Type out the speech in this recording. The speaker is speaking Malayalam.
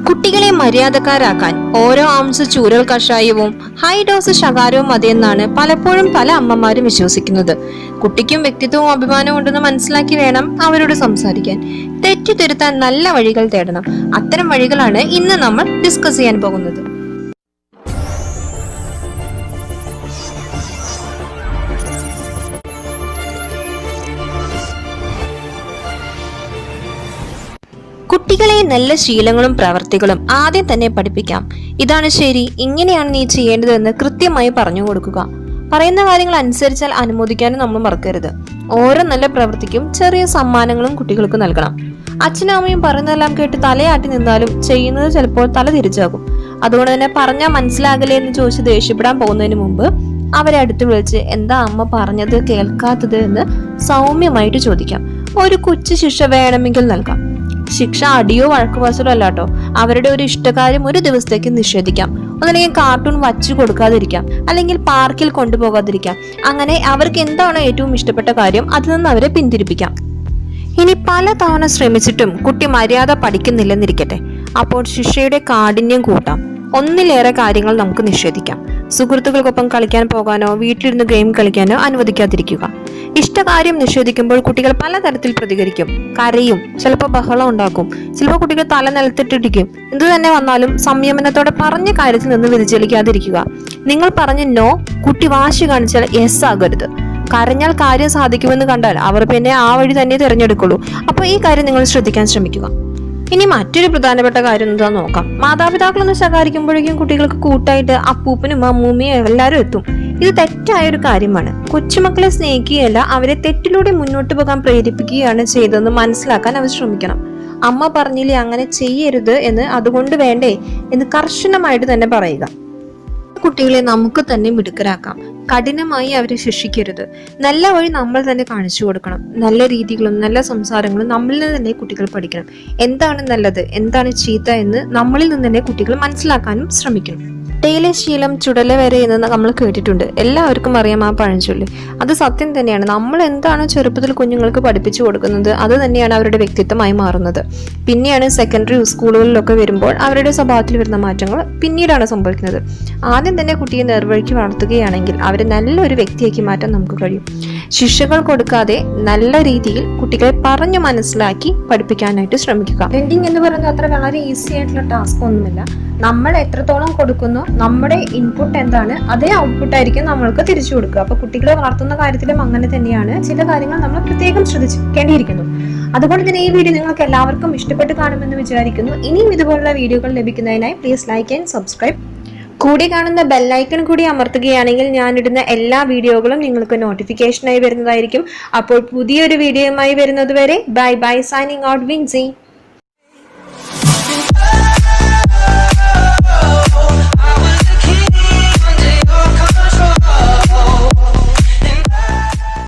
കുട്ടികളെ മര്യാദക്കാരാക്കാൻ ഓരോ ഔൺസ് ചൂരൽ കഷായവും ഹൈ ഡോസ് ശകാരവും മതിയെന്നാണ് പലപ്പോഴും പല അമ്മമാരും വിശ്വസിക്കുന്നത്. കുട്ടിക്കും വ്യക്തിത്വവും അഭിമാനവും ഉണ്ടെന്ന് മനസ്സിലാക്കി വേണം അവരോട് സംസാരിക്കാൻ. തെറ്റു തിരുത്താൻ നല്ല വഴികൾ തേടണം. അത്തരം വഴികളാണ് ഇന്ന് നമ്മൾ ഡിസ്കസ് ചെയ്യാൻ പോകുന്നത്. കുട്ടികളെ നല്ല ശീലങ്ങളും പ്രവർത്തികളും ആദ്യം തന്നെ പഠിപ്പിക്കാം. ഇതാണ് ശരി, ഇങ്ങനെയാണ് നീ ചെയ്യേണ്ടതെന്ന് കൃത്യമായി പറഞ്ഞു കൊടുക്കുക. പറയുന്ന കാര്യങ്ങൾ അനുസരിച്ചാൽ അനുമോദിക്കാനും നമ്മൾ മറക്കരുത്. ഓരോ നല്ല പ്രവൃത്തിക്കും ചെറിയ സമ്മാനങ്ങളും കുട്ടികൾക്ക് നൽകണം. അച്ഛനും അമ്മയും പറയുന്നതെല്ലാം കേട്ട് തലയാട്ടി നിന്നാലും ചെയ്യുന്നത് ചിലപ്പോൾ തല തിരിച്ചാകും. അതുകൊണ്ട് തന്നെ പറഞ്ഞാൽ മനസ്സിലാകില്ലേ എന്ന് ചോദിച്ച് ദേഷ്യപ്പെടാൻ പോകുന്നതിന് മുമ്പ് അവരെ അടുത്ത് വിളിച്ച് എന്താ അമ്മ പറഞ്ഞത് കേൾക്കാത്തത് എന്ന് സൗമ്യമായിട്ട് ചോദിക്കാം. ഒരു കൊച്ചു ശിക്ഷ വേണമെങ്കിൽ നൽകാം. ശിക്ഷ അടിയോ വഴക്ക് പറച്ചിലോ അല്ലാട്ടോ. അവരുടെ ഒരു ഇഷ്ടകാര്യം ഒരു ദിവസത്തേക്ക് നിഷേധിക്കാം. ഒന്നല്ലെങ്കിൽ കാർട്ടൂൺ വച്ചു കൊടുക്കാതിരിക്കാം, അല്ലെങ്കിൽ പാർക്കിൽ കൊണ്ടുപോകാതിരിക്കാം. അങ്ങനെ അവർക്ക് എന്താണോ ഏറ്റവും ഇഷ്ടപ്പെട്ട കാര്യം അതിൽ നിന്ന് അവരെ പിന്തിരിപ്പിക്കാം. ഇനി പല തവണ ശ്രമിച്ചിട്ടും കുട്ടി മര്യാദ പഠിക്കുന്നില്ലെന്നിരിക്കട്ടെ, അപ്പോൾ ശിക്ഷയുടെ കാഠിന്യം കൂട്ടാം. ഒന്നിലേറെ കാര്യങ്ങൾ നമുക്ക് നിഷേധിക്കാം. സുഹൃത്തുക്കൾക്കൊപ്പം കളിക്കാൻ പോകാനോ വീട്ടിലിരുന്ന് ഗെയിം കളിക്കാനോ അനുവദിക്കാതിരിക്കുക. ഇഷ്ടകാര്യം നിഷേധിക്കുമ്പോൾ കുട്ടികൾ പലതരത്തിൽ പ്രതികരിക്കും. കരയും, ചിലപ്പോൾ ബഹളം ഉണ്ടാക്കും, ചിലപ്പോൾ കുട്ടികൾ തല നിലത്തിട്ടിരിക്കും. എന്തു തന്നെ വന്നാലും സംയമനത്തോടെ പറഞ്ഞ കാര്യത്തിൽ നിന്ന് വ്യതിചലിക്കാതിരിക്കുക. നിങ്ങൾ പറഞ്ഞ നോ കുട്ടി വാശി കാണിച്ചാൽ യെസ് ആകരുത്. കരഞ്ഞാൽ കാര്യം സാധിക്കുമെന്ന് കണ്ടാൽ അവർ പിന്നെ ആ വഴി തന്നെ തിരഞ്ഞെടുക്കുള്ളൂ. അപ്പോൾ ഈ കാര്യം നിങ്ങൾ ശ്രദ്ധിക്കാൻ ശ്രമിക്കുക. ഇനി മറ്റൊരു പ്രധാനപ്പെട്ട കാര്യം എന്താ നോക്കാം. മാതാപിതാക്കളൊന്ന് ശകാരിക്കുമ്പോഴേക്കും കുട്ടികൾക്ക് കൂട്ടായിട്ട് അപ്പൂപ്പനും അമ്മൂമ്മയും എല്ലാവരും എത്തും. ഇത് തെറ്റായ ഒരു കാര്യമാണ്. കൊച്ചുമക്കളെ സ്നേഹിക്കുകയല്ല, അവരെ തെറ്റിലൂടെ മുന്നോട്ട് പോകാൻ പ്രേരിപ്പിക്കുകയാണ് ചെയ്തതെന്ന് മനസ്സിലാക്കാൻ അവർ ശ്രമിക്കണം. അമ്മ പറഞ്ഞില്ലേ അങ്ങനെ ചെയ്യരുത് എന്ന്, അതുകൊണ്ട് വേണ്ടേ എന്ന് കർശനമായിട്ട് തന്നെ പറയുക. കുട്ടികളെ നമുക്ക് തന്നെ മിടുക്കരാക്കാം. കഠിനമായി അവരെ ശിക്ഷിക്കരുത്. നല്ല വഴി നമ്മൾ തന്നെ കാണിച്ചു കൊടുക്കണം. നല്ല രീതികളും നല്ല സംസാരങ്ങളും നമ്മളിൽ നിന്ന് തന്നെ കുട്ടികൾ പഠിക്കണം. എന്താണ് നല്ലത്, എന്താണ് ചീത്ത എന്ന് നമ്മളിൽ നിന്ന് തന്നെ കുട്ടികൾ മനസ്സിലാക്കാനും ശ്രമിക്കണം. ഇടയിലെ ശീലം ചുടല വരെ എന്ന് നമ്മൾ കേട്ടിട്ടുണ്ട്. എല്ലാവർക്കും അറിയാം ആ പഴഞ്ചൊല്ല്. അത് സത്യം തന്നെയാണ്. നമ്മൾ എന്താണോ ചെറുപ്പത്തിൽ കുഞ്ഞുങ്ങൾക്ക് പഠിപ്പിച്ചു കൊടുക്കുന്നത് അത് തന്നെയാണ് അവരുടെ വ്യക്തിത്വമായി മാറുന്നത്. പിന്നെയാണ് സെക്കൻഡറി സ്കൂളുകളിലൊക്കെ വരുമ്പോൾ അവരുടെ സ്വഭാവത്തിൽ വരുന്ന മാറ്റങ്ങൾ പിന്നീടാണ് സംഭവിക്കുന്നത്. ആദ്യം തന്നെ കുട്ടിയെ നേർവഴിക്ക് വളർത്തുകയാണെങ്കിൽ അവരെ നല്ലൊരു വ്യക്തിയാക്കി മാറ്റാൻ നമുക്ക് കഴിയും. ശിക്ഷകൾ കൊടുക്കാതെ നല്ല രീതിയിൽ കുട്ടികളെ പറഞ്ഞു മനസ്സിലാക്കി പഠിപ്പിക്കാനായിട്ട് ശ്രമിക്കുക. ലെൻഡിങ് എന്ന് പറയുന്നത് അത്ര വളരെ ഈസി ആയിട്ടുള്ള ടാസ്ക് ഒന്നുമില്ല. നമ്മൾ എത്രത്തോളം കൊടുക്കുന്നു, നമ്മുടെ ഇൻപുട്ട് എന്താണ്, അതേ ഔട്ട്പുട്ട് ആയിരിക്കും നമ്മൾക്ക് തിരിച്ചു കൊടുക്കുക. അപ്പൊ കുട്ടികളെ വളർത്തുന്ന കാര്യത്തിലും അങ്ങനെ തന്നെയാണ്. ചില കാര്യങ്ങൾ നമ്മൾ പ്രത്യേകം ശ്രദ്ധിക്കേണ്ടിയിരിക്കുന്നു. അതുകൊണ്ട് തന്നെ ഈ വീഡിയോ നിങ്ങൾക്ക് എല്ലാവർക്കും ഇഷ്ടപ്പെട്ട് കാണുമെന്ന് വിചാരിക്കുന്നു. ഇനിയും ഇതുപോലുള്ള വീഡിയോകൾ ലഭിക്കുന്നതിനായി പ്ലീസ് ലൈക്ക് ആൻഡ് സബ്സ്ക്രൈബ്. കൂടി കാണുന്ന ബെല്ലൈക്കൺ കൂടി അമർത്തുകയാണെങ്കിൽ ഞാനിടുന്ന എല്ലാ വീഡിയോകളും നിങ്ങൾക്ക് നോട്ടിഫിക്കേഷനായി വരുന്നതായിരിക്കും. അപ്പോൾ പുതിയൊരു വീഡിയോയുമായി വരുന്നത് വരെ bye bye, signing out, Vincy.